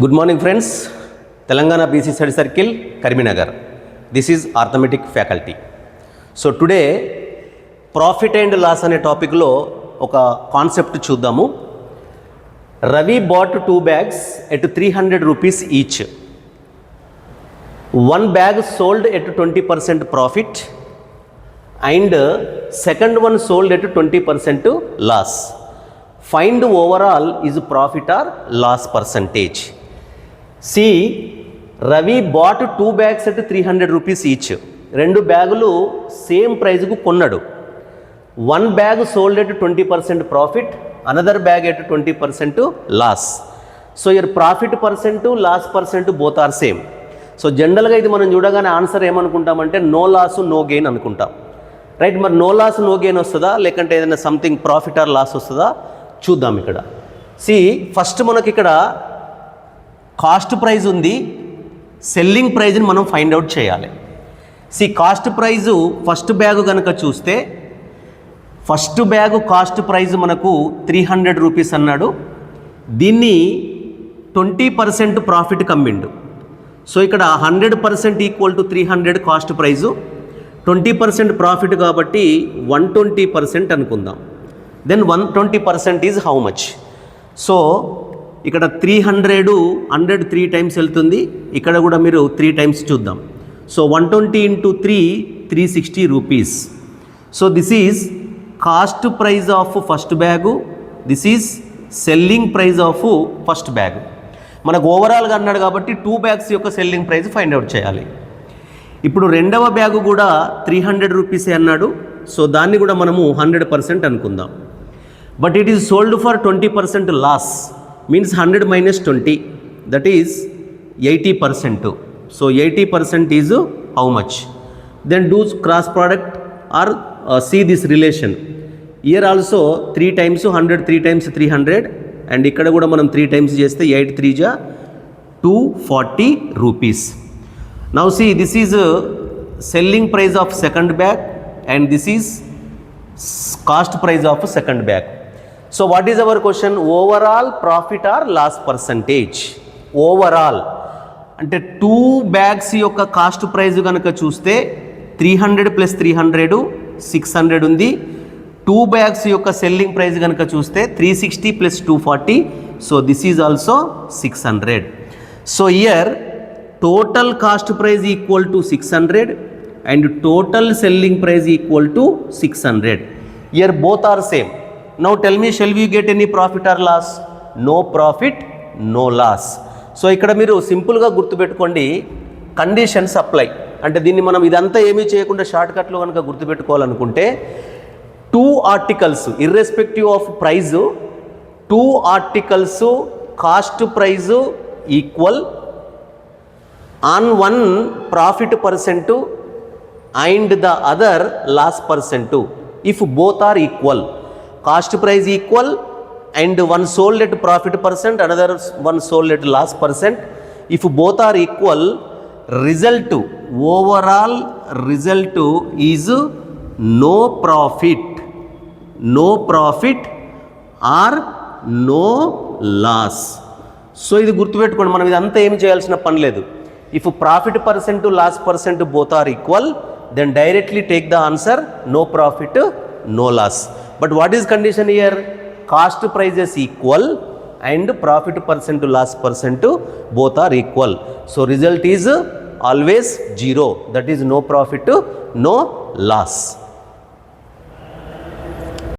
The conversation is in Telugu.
Good morning friends, Telangana BC Study Circle, Karimnagar. This is Arithmetic faculty. So today profit and loss అనే టాపిక్ లో ఒక కాన్సెప్ట్ చూద్దాము. Ravi bought 2 bags at 300 rupees each. One bag sold at 20% profit and second one sold at 20% loss. Find overall is profit or loss percentage. See, Ravi bought 2 bags at 300 rupees each. రెండు బ్యాగులు సేమ్ ప్రైజ్కు కొన్నాడు. One bag sold at 20% profit, another bag at 20% loss. So here profit percent loss percent both are same. So జనరల్గా ఇది మనం చూడగానే ఆన్సర్ ఏమనుకుంటామంటే నో లాస్ నో గెయిన్ అనుకుంటాం, రైట్? మరి నో లాస్ నో గెయిన్ వస్తుందా, లేకంటే ఏదైనా సంథింగ్ ప్రాఫిట్ ఆర్ లాస్ వస్తుందా చూద్దాం. ఇక్కడ సి ఫస్ట్ మనకి ఇక్కడ కాస్ట్ ప్రైజ్ ఉంది, సెల్లింగ్ ప్రైజ్ని మనం ఫైండ్ అవుట్ చేయాలి. See cost price first bag కనుక చూస్తే ఫస్ట్ బ్యాగు కాస్ట్ ప్రైజ్ మనకు 300 రూపీస్ అన్నాడు. దీన్ని 20% ప్రాఫిట్ కమ్మిండు. సో ఇక్కడ 100% equal to 300 cost price, 20% profit కాబట్టి 120% అనుకుందాం. Then 120% is how much? So ఇక్కడ 100 3 టైమ్స్ వెళ్తుంది, ఇక్కడ కూడా మీరు 3 టైమ్స్ చూద్దాం. So 120 into 3 360 rupees. So this is cost price of first bag, this is selling price of first bag. మనకు ఓవరాల్గా అన్నాడు కాబట్టి 2 బ్యాగ్స్ యొక్క సెల్లింగ్ ప్రైజ్ ఫైండ్ అవుట్ చేయాలి. ఇప్పుడు రెండవ బ్యాగు కూడా 300 రూపీసే అన్నాడు. సో దాన్ని కూడా మనము 100% అనుకుందాం. But it is sold for 20% loss, means 100 minus 20, that is 80%. So 80% is how much? Then do cross product or see this relation. Here also 3 times 100, 3 times 300, and ఇక్కడ కూడా మనం 3 times చేస్తే 8 3 జా 240 rupees. Now see this is selling price of second bag and this is cost price of second bag. So what is our question? Overall profit or loss percentage. Overall అంటే 2 బ్యాగ్స్ యొక్క కాస్ట్ ప్రైజ్ కనుక చూస్తే 300 + 300 600 ఉంది. 2 బ్యాగ్స్ యొక్క సెల్లింగ్ ప్రైజ్ కనుక చూస్తే 360 + 240, so this is also 600. So here total cost price equal to 600 and total selling price equal to 600. Here both are same. Now tell me, shall we get any profit or loss? No profit no loss. So ఇక్కడ మీరు సింపుల్గా గుర్తుపెట్టుకోండి, కండిషన్స్ అప్లై. అంటే దీన్ని మనం ఇదంతా ఏమీ చేయకుండా షార్ట్కట్లో కనుక గుర్తుపెట్టుకోవాలనుకుంటే 2 articles irrespective of price, 2 articles cost price equal on one profit percent and the other loss percent. If both are equal, cost price equal and one sold at profit percent, another one sold at loss percent. If both are equal, result, overall result is no profit or no loss. So ఇది గుర్తుపెట్టుకోండి, మనం ఇదంతా ఏం చేయాల్సిన పని లేదు. If profit percent loss percent both are equal, then directly take the answer no profit no loss. But what is condition here? Cost prices equal and profit percent loss percent both are equal. So result is always 0, that is no profit no loss.